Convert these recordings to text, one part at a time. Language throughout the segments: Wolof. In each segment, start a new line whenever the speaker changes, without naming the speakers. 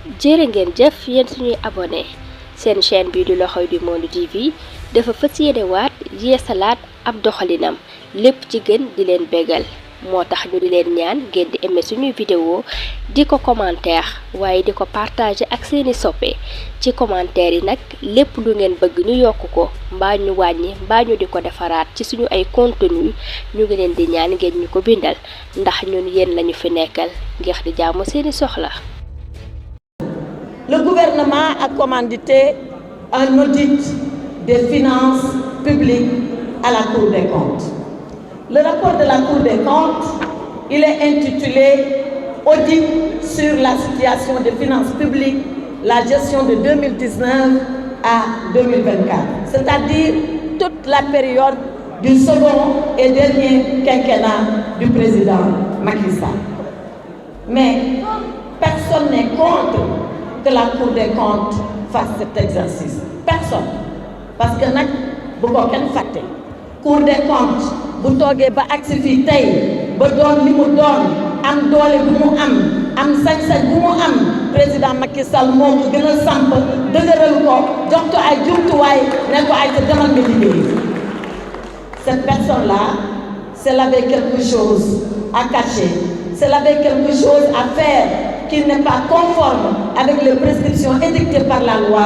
jërë ngeen jëf yéen suñuy abonné seen chaîne bii di L'Oreille du Monde TV dafa fas yéene waat yeesalaat ab doxalinam lépp ci gën di leen bégal moo tax ñu di leen ñaan ngeen di aimé suñuy vidéo di ko commentaire waaye di ko partager ak seeni soppe ci commentaire yi nag lépp lu ngeen bëgg ñu yokk ko mbaa ñu wàññi mbaa ñu di ko defaraat ci suñu ay contenu ñu ngi leen di ñaan ngeen ñu ko bindal ndax ñun yéen lañu fi nekkal ngir di jaamu seeni soxla.
Le gouvernement a commandité un audit des finances publiques à la Cour des comptes. Le rapport de la Cour des comptes, il est intitulé « Audit sur la situation des finances publiques, la gestion de 2019 à 2024 », c'est-à-dire toute la période du second et dernier quinquennat du président Macky Sall. Mais personne n'est contre que la Cour des comptes fasse cet exercice. Personne. Parce que nag bu ko kenn fàtte Cour des comptes bu toogee ba agsi fii tey ba doon li mu doon am doole bu mu am sañ-sañ bu mu am président Macky Sall moo ko gën a samp dëgëral ko jox ko ay jumtuwaay ne ko ay te demal nga liggéey. Cette personne-là, si elle avait quelque chose à cacher, si elle avait quelque chose à faire qui n'est pas conforme avec les prescriptions édictées par la loi,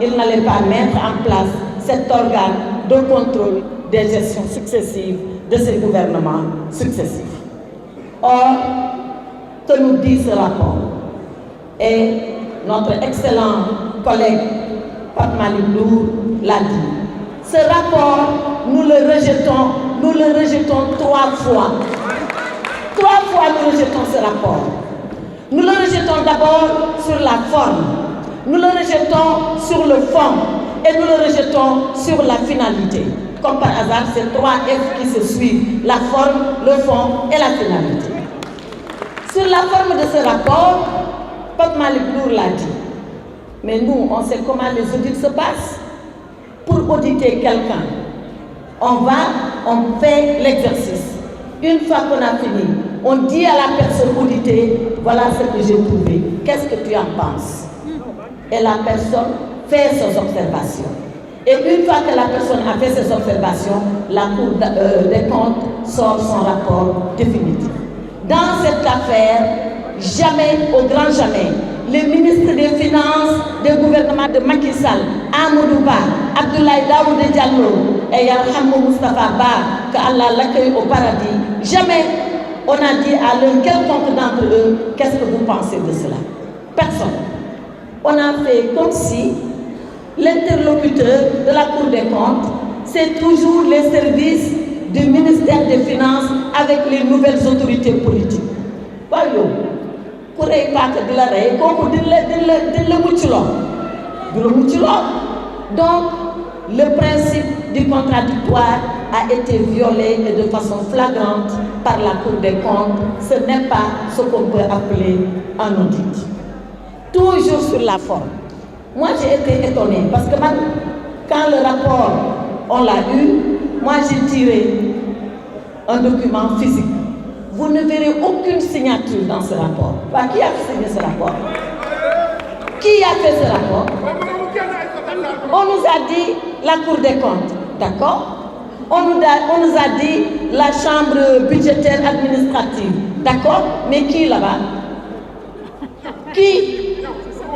il n'allait pas mettre en place cet organe de contrôle des gestions successives de ces gouvernements successifs. Or, que nous dit ce rapport? Et notre excellent collègue Pape Malick Ndour l'a dit. Ce rapport, nous le rejetons 3 fois. 3 fois nous rejetons ce rapport. Nous le rejetons d'abord sur la forme, nous le rejetons sur le fond et nous le rejetons sur la finalité. Comme par hasard, c'est 3 F qui se suivent, la forme, le fond et la finalité. Sur la forme de ce rapport, Pape Malick Ndour l'a dit. Mais nous, on sait comment les audits se passent. Pour auditer quelqu'un, on fait l'exercice. Une fois qu'on a fini, on dit à la personne auditée, voilà ce que j'ai trouvé, qu'est-ce que tu en penses? Et la personne fait ses observations. Et une fois que la personne a fait ses observations, la Cour des comptes sort son rapport définitif. Dans cette affaire, jamais, au grand jamais, les ministres des Finances du gouvernement de Macky Sall, Amadou Ba, Abdoulaye Daouda Diallo et Yarhamou Moustapha Ba, que Allah l'accueille au paradis, jamais on a dit à l'un quelconque d'entre eux, qu'est-ce que vous pensez de cela? Personne. On a fait comme si l'interlocuteur de la Cour des comptes, c'est toujours les services du ministère des Finances avec les nouvelles autorités politiques. Voyons. Donc, le principe du contradictoire a été violé et de façon flagrante par la Cour des comptes. Ce n'est pas ce qu'on peut appeler un audit. Toujours sur la forme. Moi, j'ai été étonnée parce que quand le rapport, on l'a eu, moi j'ai tiré un document physique. Vous ne verrez aucune signature dans ce rapport. Qui a signé ce rapport? Qui a fait ce rapport? On nous a dit la Cour des comptes, d'accord? On nous a dit la Chambre budgétaire administrative, d'accord? Mais qui là-bas? Qui?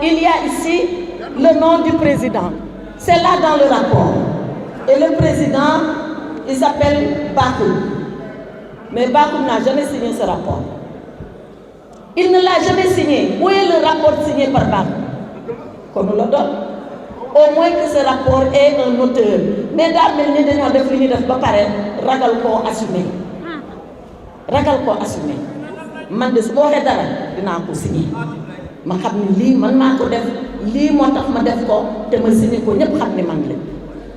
Il y a ici le nom du président. C'est là dans le rapport. Et le président, il s'appelle Bakou. Mais Bakou n'a jamais signé ce rapport. Il ne l'a jamais signé. Où est le rapport signé par Bakou? Qu'on nous le donne. Au moins que ce rapport ait un auteur. Mais dans le cas de nous def ba paré ragal ko assumer. Ragal ko assumer. Man de su waxé dara dina ko signer. Ma xamni li man mako def li motax ma def ko té ma signer ko ñep xamni man la.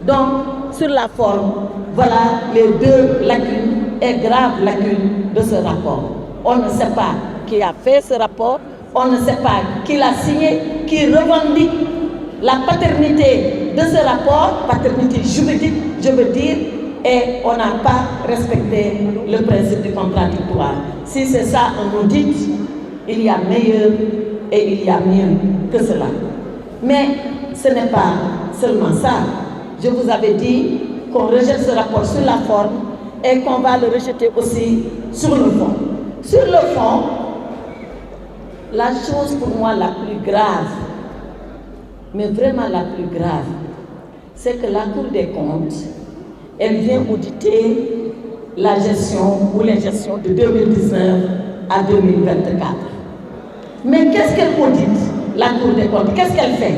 Donc sur la forme, voilà les 2 lacunes et graves lacunes de ce rapport. On ne sait pas qui a fait ce rapport, on ne sait pas qui l'a signé, qui revendique la paternité de ce rapport, paternité juridique, je veux dire, et on n'a pas respecté le principe du contradictoire. Si c'est ça un audit, il y a meilleur et il y a mieux que cela. Mais ce n'est pas seulement ça. Je vous avais dit qu'on rejette ce rapport sur la forme et qu'on va le rejeter aussi sur le fond. Sur le fond, la chose pour moi la plus grave, mais vraiment la plus grave, c'est que la Cour des comptes, elle vient auditer la gestion ou les gestions de 2019 à 2024. Mais qu'est-ce qu'elle audite, la Cour des comptes? Qu'est-ce qu'elle fait?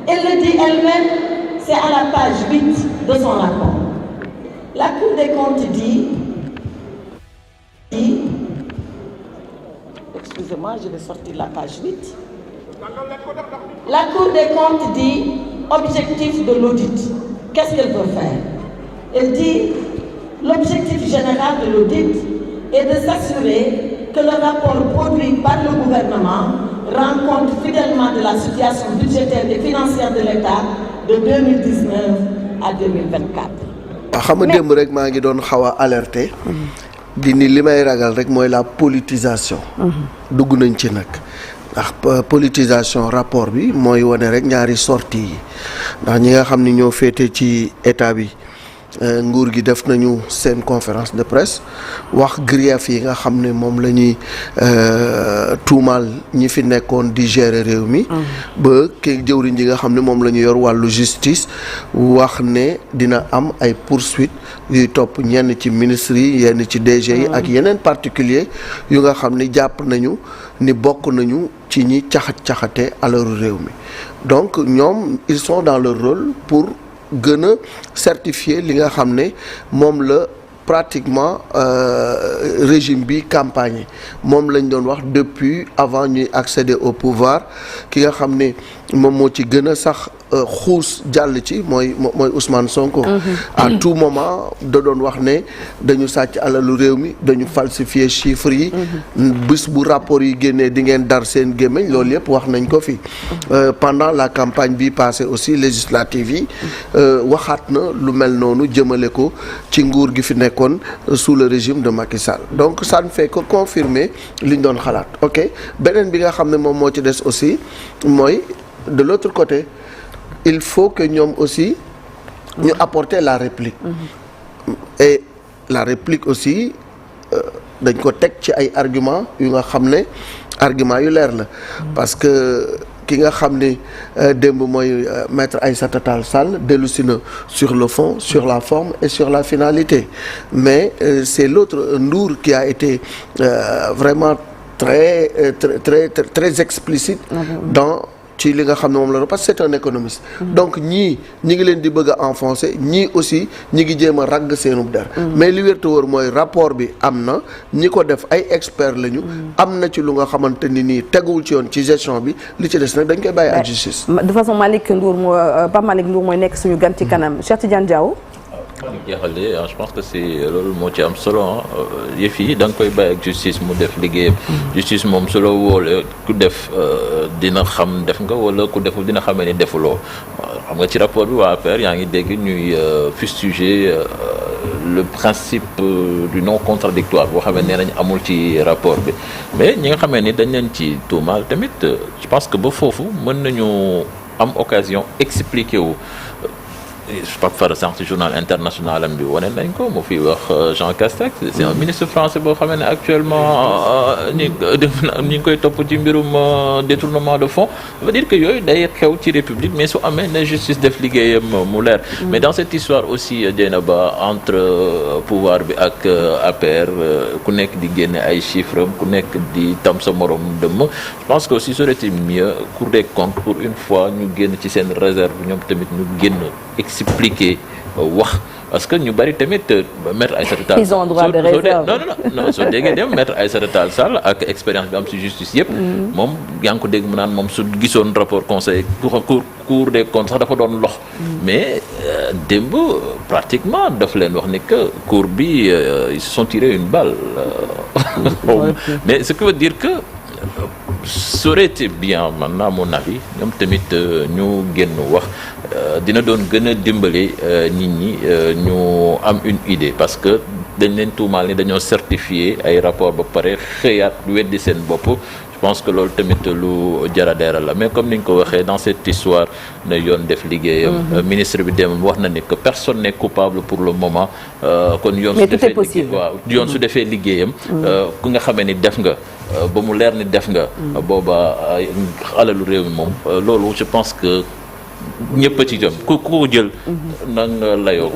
Elle le dit elle-même, c'est à la page 8 de son rapport. La Cour des comptes dit excusez-moi, je vais sortir la page 8. La Cour des comptes dit objectif de l'audit. Qu'est-ce qu'elle veut faire? Elle dit l'objectif général de l'audit est de s'assurer que le rapport produit par le gouvernement rend compte fidèlement de la situation budgétaire et financière de l'État de 2019 à 2024.
xam nga démb rek maa ngi doon xaw a alerter. di ni li may ragal rek mooy la politisation. dugg nañ ci nag ndax politisation rapport bi mooy wane rek ñaari sorties yi ndax ñi nga xam ni ñoo féete ci état bi. nguur gi def nañu seen conférence de presse wax grief yi nga xam ne moom la ñuy tuumaal ñi fi nekkoon di gérer réew mi. ba kii jëwriñ ji nga xam ne moom la ñu yor wàllu justice wax ne dina am ay poursuites yuy topp ñenn ci ministres yi yenn ci DG yi ak yeneen particulier yu nga xam ni jàpp nañu ni bokk nañu ci ñi caxat-caxate alalu réew mi donc ñoom ils sont dans leur rôle pour gën a certifier li nga xam ne moom la pratiquement régime bi campagne moom lañ doon wax depuis avant ñuy accéder au pouvoir ki nga xam ne moom moo ci gën a sax xuus jàll ci mooy Ousmane Sonko. à tout moment da doon wax ne dañu sàcc alalu réew mi dañu falsifier chiffres yi. bis bu rapport yi génnee di ngeen dar seen gémmiñ loolu yëpp wax nañ ko fi. pendant la campagne bi passée aussi législative yi waxaat na lu mel noonu jëmale ko ci nguur gi fi nekkoon sous le régime de Macky Sall donc ça ne fait que confirmer li ñu doon xalaat ok beneen bi nga xam ne moom moo ci des aussi mooy de l'autre côté. Il faut que ñoom aussi ñu apporter la réplique. Et la réplique aussi dañ ko teg ci ay arguments yu nga xam ne arguments yu leer la parce que ki nga xam ne démb mooy maître Aïssata Tall Sall dellusi na sur le fond sur la forme et sur la finalité mais c'est l'autre Ndour qui a été vraiment très explicite dans ci li nga xam ne moom la parce que c'est un économiste. donc ñii ñi ngi leen di bëgg a enfoncer ñii aussi ñi ngi jéem a ragg seenub der. mais li wér te wóor mooy rapport bi am na ñi ko def ay experts lañu. am na ci lu nga xamante ni nii teguwul ci yoon ci gestion bi li ci des nag dañ koy bàyyi ak justice.
de façon Pape Malick Ndour mooy nekk suñu gan ci kanam Cheikh Tidiane Diaw.
jeexale je pense que c'est loolu moo ci am solo yëf yi da nga koy bàyyi ak justice mu def liggéeyam. justice moom su la wóolee ku def dina xam def nga wala ku deful dina xamee ni defuloo xam nga ci rapport bi waa APR yaa ngi dégg ñuy fustiger le principe du non contradictoire boo xamee nee nañ amul ci rapport bi mais ñi nga xamee ni dañ leen ci tuumaal tamit je pense que ba foofu mën nañu am occasion expliquer wu. Pape Fara sànq ci journal international am bi wane nañ ko mu fi wax Jean Castex c'est un ministre français boo xamee ne actuellement ñi ngi koy topp ci mbirum détournement de fonds ça veut dire que yooyu day xew ci république mais su amee na justice def liggéeyam mu leer mais dans cette histoire aussi Dieynaba entre pouvoir bi ak APR ku nekk di génne ay chiffres am ku nekk di tam sa morom dëmm je pense que aussi ça aurait été mieux Cour des comptes pour une fois ñu génn ci seen réserve ñoom tamit ñu génn expliquer wax parce que ñu bari tamit maître Aïssata Tall
ils ont droit de réserve
non soo déggee dem maître Aïssata Tall Sall ak expérience bi am ci justice yëpp moom yaa ngi ko dégg mu naan moom su gisoon rapport conseil cour des comptes sax dafa doon lox mais démb pratiquement daf leen wax ni que cour bi ils se sont tirés une balle mais ce qui veut dire que ça aurait été bien maintenant à mon avis ñoom tamit ñu génn wax dina doon gën a dimbali nit ñi ñu am une idée parce que dañ leen tuumaal ni dañoo certifié ay rapport ba pare xëyaat weddi seen bopp je pense que loolu tamit lu jara leeral la mais comme ni nga ko waxee dans cette histoire ne yoon def liggéeyam. ministre bi dem wax na ni que personne n'est coupable pour le moment. kon yoon su defee liggéey waaw yoon su defee liggéeyam. ku nga xamee ni def nga ba mu leer ni def nga. booba alalu réew mi moom loolu je pense que ñëpp a ci jëm ku ko jël. na nga layoo.